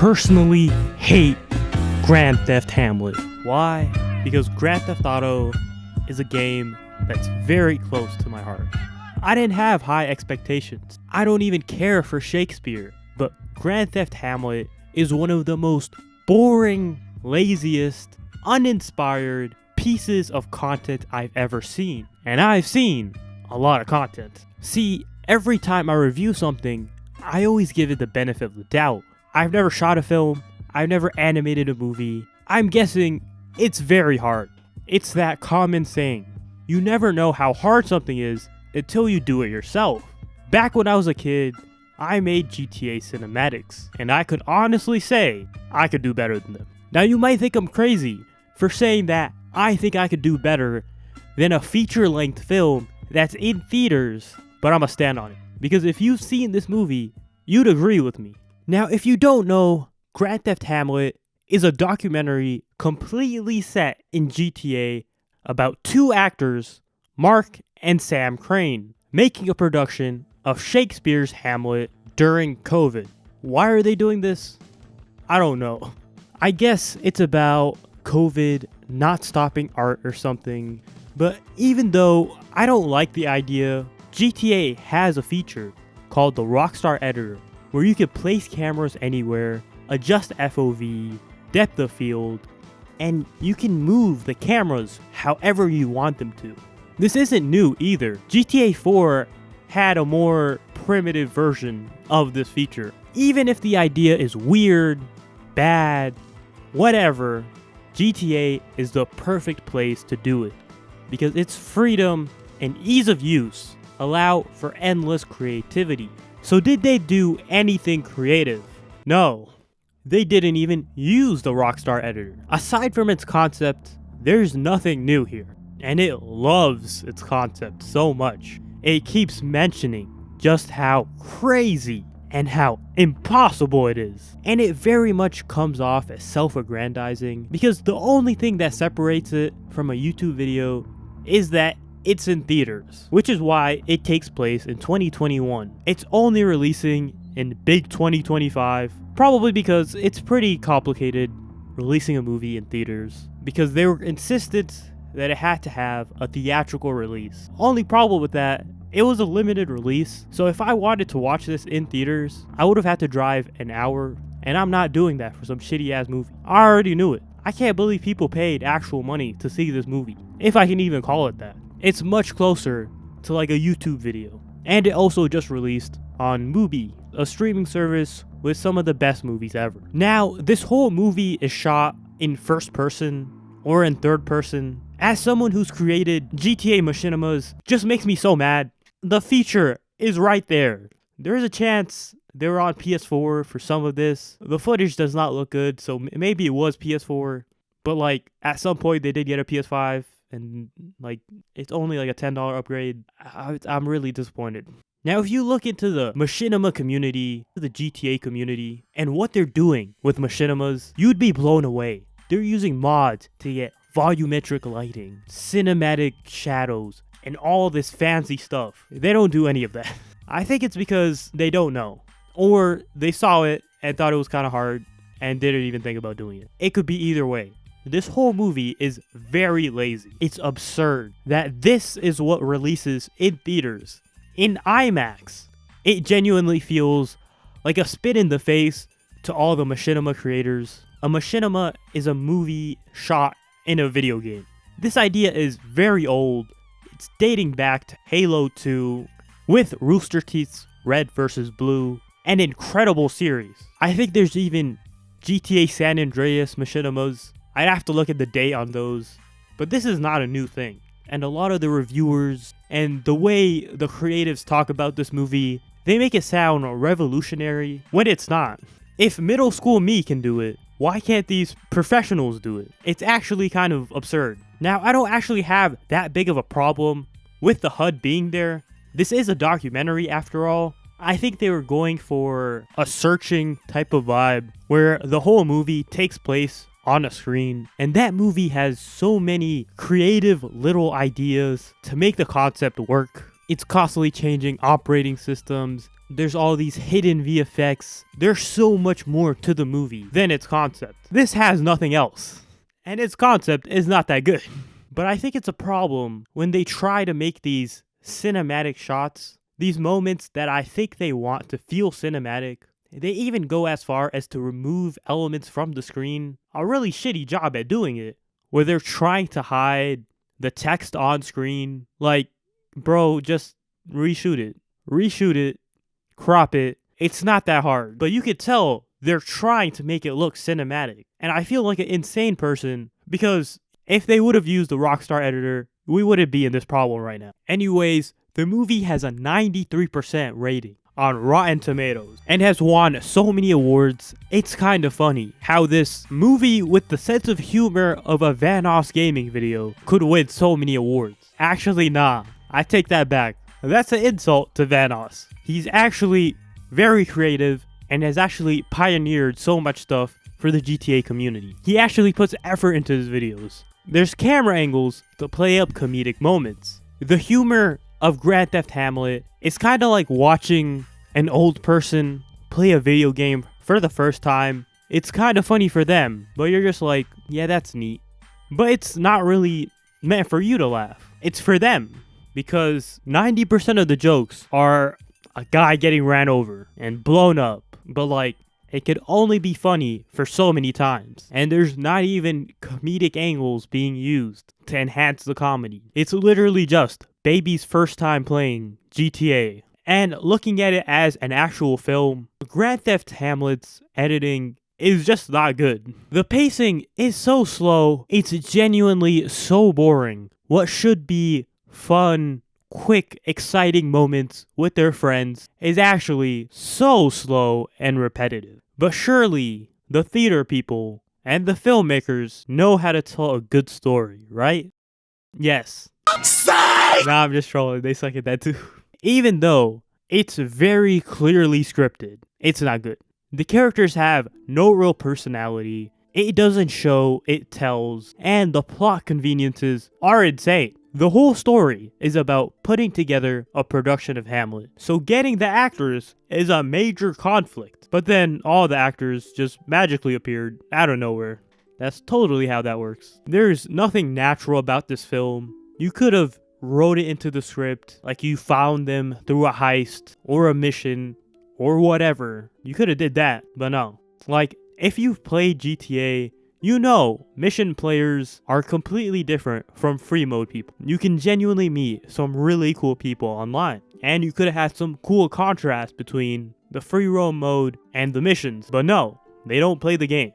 personally hate Grand Theft Hamlet. Why? Because Grand Theft Auto is a game that's very close to my heart. I didn't have high expectations. I don't even care for Shakespeare. But Grand Theft Hamlet is one of the most boring, laziest, uninspired pieces of content I've ever seen. And I've seen a lot of content. See, every time I review something, I always give it the benefit of the doubt. I've never shot a film. I've never animated a movie. I'm guessing it's very hard. It's that common saying. You never know how hard something is until you do it yourself. Back when I was a kid, I made GTA cinematics, and I could honestly say I could do better than them. Now you might think I'm crazy for saying that I think I could do better than a feature-length film that's in theaters, but I'ma stand on it. Because if you've seen this movie, you'd agree with me. Now if you don't know, Grand Theft Hamlet is a documentary completely set in GTA about two actors, Mark and Sam Crane, making a production of Shakespeare's Hamlet during COVID. Why are they doing this? I don't know. I guess it's about COVID not stopping art or something. But even though I don't like the idea, GTA has a feature called the Rockstar Editor, where you can place cameras anywhere, adjust FOV, depth of field, and you can move the cameras however you want them to. This isn't new either. GTA 4 had a more primitive version of this feature. Even if the idea is weird, bad, whatever, GTA is the perfect place to do it because its freedom and ease of use allow for endless creativity. So did they do anything creative? No. They didn't even use the Rockstar Editor. Aside from its concept, there's nothing new here. And it loves its concept so much. It keeps mentioning just how crazy and how impossible it is. And it very much comes off as self-aggrandizing because the only thing that separates it from a YouTube video is that it's in theaters, which is why it takes place in 2021. It's only releasing in big 2025, probably because it's pretty complicated releasing a movie in theaters because they were insistent that it had to have a theatrical release. Only problem with that, it was a limited release, so if I wanted to watch this in theaters, I would have had to drive an hour, and I'm not doing that for some shitty ass movie. I already knew it. I can't believe people paid actual money to see this movie, if I can even call it that. It's much closer to like a YouTube video. And it also just released on Mubi, a streaming service with some of the best movies ever. Now, this whole movie is shot in first person or in third person. As someone who's created GTA Machinimas, just makes me so mad. The feature is right there. There's a chance they were on PS4 for some of this. The footage does not look good, so maybe it was PS4. But like, at some point they did get a PS5, and like, it's only like a $10 upgrade. I'm really disappointed. Now, if you look into the Machinima community, the GTA community, and what they're doing with Machinimas, you'd be blown away. They're using mods to get volumetric lighting, cinematic shadows, and all this fancy stuff. They don't do any of that. I think it's because they don't know. Or they saw it and thought it was kind of hard and didn't even think about doing it. It could be either way. This whole movie is very lazy. It's absurd that this is what releases in theaters, in IMAX. It genuinely feels like a spit in the face to all the Machinima creators. A Machinima is a movie shot in a video game. This idea is very old. It's dating back to Halo 2 with Rooster Teeth's Red vs. Blue, an incredible series. I think there's even GTA San Andreas Machinimas. I'd have to look at the date on those, but this is not a new thing. And a lot of the reviewers and the way the creatives talk about this movie, they make it sound revolutionary when it's not. If middle school me can do it, why can't these professionals do it? It's actually kind of absurd. Now, I don't actually have that big of a problem with the HUD being there. This is a documentary after all. I think they were going for a searching type of vibe where the whole movie takes place on a screen, and that movie has so many creative little ideas to make the concept work. It's constantly changing operating systems. There's all these hidden VFX. There's so much more to the movie than its concept. This has nothing else. And its concept is not that good. But I think it's a problem when they try to make these cinematic shots, these moments that I think they want to feel cinematic. They even go as far as to remove elements from the screen. A really shitty job at doing it, where they're trying to hide the text on screen. Like, bro, just reshoot it. Reshoot it. Crop it. It's not that hard. But you could tell they're trying to make it look cinematic. And I feel like an insane person, because if they would have used the Rockstar editor, we wouldn't be in this problem right now. Anyways, the movie has a 93% rating on Rotten Tomatoes and has won so many awards. It's kind of funny how this movie with the sense of humor of a Vanoss gaming video could win so many awards. Actually, nah, I take that back. That's an insult to Vanoss. He's actually very creative and has actually pioneered so much stuff for the GTA community. He actually puts effort into his videos. There's camera angles to play up comedic moments. The humor of Grand Theft Hamlet is kind of like watching an old person play a video game for the first time. It's kind of funny for them, but you're just like, yeah, that's neat. But it's not really meant for you to laugh. It's for them, because 90% of the jokes are a guy getting ran over and blown up, but like, it could only be funny for so many times. And there's not even comedic angles being used to enhance the comedy. It's literally just baby's first time playing GTA. And looking at it as an actual film, Grand Theft Hamlet's editing is just not good. The pacing is so slow, it's genuinely so boring. What should be fun, quick, exciting moments with their friends is actually so slow and repetitive. But surely, the theater people and the filmmakers know how to tell a good story, right? Yes. Nah, I'm just trolling. They suck at that too. Even though it's very clearly scripted, it's not good. The characters have no real personality. It doesn't show, it tells, and the plot conveniences are insane. The whole story is about putting together a production of Hamlet. So getting the actors is a major conflict. But then all the actors just magically appeared out of nowhere. That's totally how that works. There's nothing natural about this film. You could have wrote it into the script, like you found them through a heist or a mission or whatever. You could have did that, but no. Like, if you've played GTA, you know mission players are completely different from free mode people. You can genuinely meet some really cool people online. And you could have had some cool contrast between the free roam mode and the missions. But no, they don't play the game.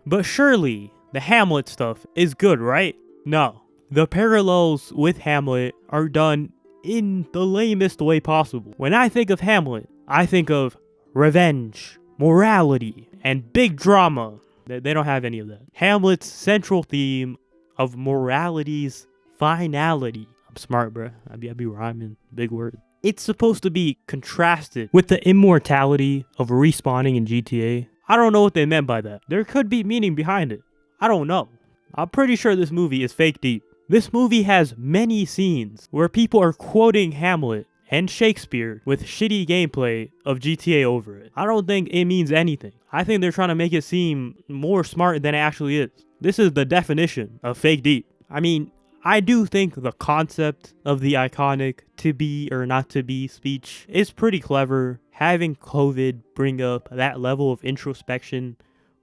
But surely, the Hamlet stuff is good, right? No. The parallels with Hamlet are done in the lamest way possible. When I think of Hamlet, I think of revenge, morality, and big drama. They don't have any of that. Hamlet's central theme of morality's finality. I'm smart, bruh. I be rhyming. Big word. It's supposed to be contrasted with the immortality of respawning in GTA. I don't know what they meant by that. There could be meaning behind it. I don't know. I'm pretty sure this movie is fake deep. This movie has many scenes where people are quoting Hamlet and Shakespeare with shitty gameplay of GTA over it. I don't think it means anything. I think they're trying to make it seem more smart than it actually is. This is the definition of fake deep. I mean, I do think the concept of the iconic to be or not to be speech is pretty clever. Having COVID bring up that level of introspection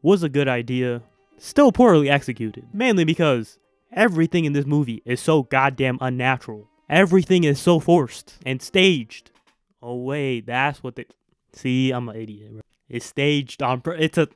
was a good idea. Still poorly executed, mainly because everything in this movie is so goddamn unnatural. Everything is so forced and staged. Oh wait, that's what they... See, I'm an idiot, bro. It's staged on... It's a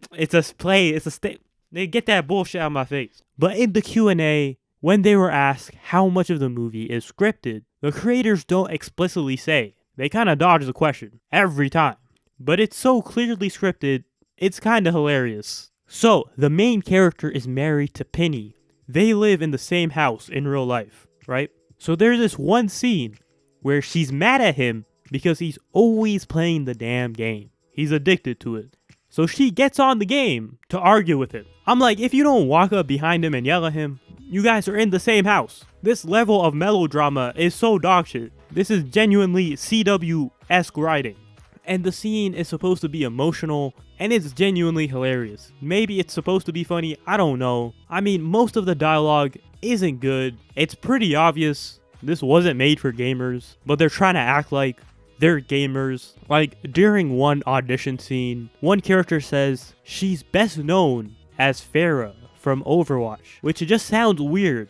play. It's a stage. They get that bullshit out of my face. But in the Q&A, when they were asked how much of the movie is scripted, the creators don't explicitly say. They kind of dodge the question every time. But it's so clearly scripted, it's kind of hilarious. So, the main character is married to Pinny. They live in the same house in real life, right? So there's this one scene where she's mad at him because he's always playing the damn game. He's addicted to it. So she gets on the game to argue with him. I'm like, if you don't walk up behind him and yell at him, you guys are in the same house. This level of melodrama is so dog shit. This is genuinely CW-esque writing. And the scene is supposed to be emotional, and it's genuinely hilarious. Maybe it's supposed to be funny, I don't know. I mean, most of the dialogue isn't good. It's pretty obvious this wasn't made for gamers, but they're trying to act like they're gamers. Like, during one audition scene, one character says she's best known as Pharah from Overwatch, which just sounds weird.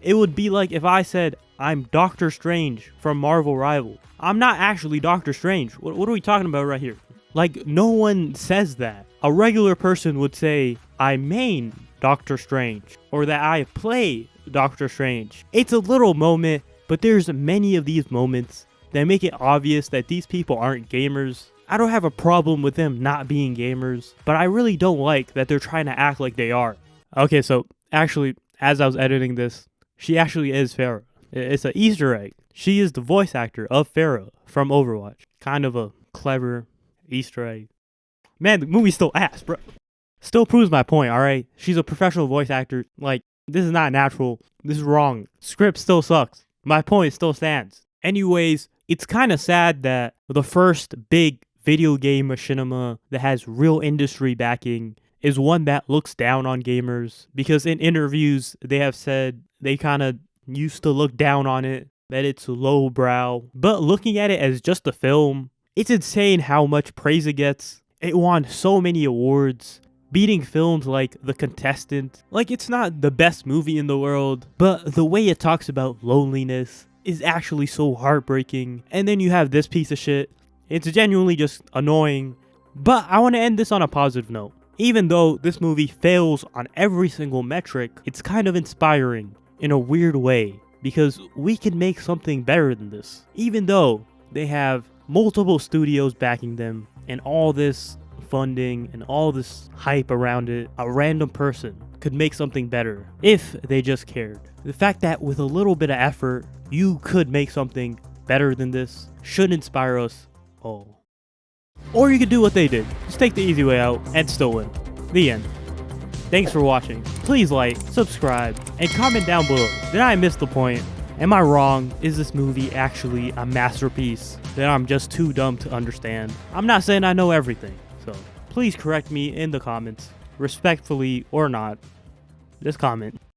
It would be like if I said I'm Doctor Strange from Marvel Rival. I'm not actually Doctor Strange. What are we talking about right here? Like, no one says that. A regular person would say, I main Doctor Strange, or that I play Doctor Strange. It's a little moment, but there's many of these moments that make it obvious that these people aren't gamers. I don't have a problem with them not being gamers, but I really don't like that they're trying to act like they are. Okay, so actually, as I was editing this, she actually is Pharah. It's an Easter egg. She is the voice actor of Pharah from Overwatch. Kind of a clever Easter egg. Man, the movie's still ass, bro. Still proves my point, alright? She's a professional voice actor. Like, this is not natural. This is wrong. Script still sucks. My point still stands. Anyways, it's kind of sad that the first big video game machinima that has real industry backing is one that looks down on gamers. Because in interviews, they have said they kind of used to look down on it, that it's lowbrow. But looking at it as just a film, it's insane how much praise it gets. It won so many awards, beating films like The Contestant. Like, it's not the best movie in the world, but the way it talks about loneliness is actually so heartbreaking. And then you have this piece of shit. It's genuinely just annoying. But I want to end this on a positive note. Even though this movie fails on every single metric, it's kind of inspiring in a weird way, because we can make something better than this. Even though they have multiple studios backing them and all this funding and all this hype around it, a random person could make something better if they just cared. The fact that with a little bit of effort, you could make something better than this should inspire us all. Or you could do what they did. Just take the easy way out and still win. The end. Thanks for watching. Please like, subscribe, and comment down below. Did I miss the point? Am I wrong? Is this movie actually a masterpiece that I'm just too dumb to understand? I'm not saying I know everything, so please correct me in the comments, respectfully or not. Just comment.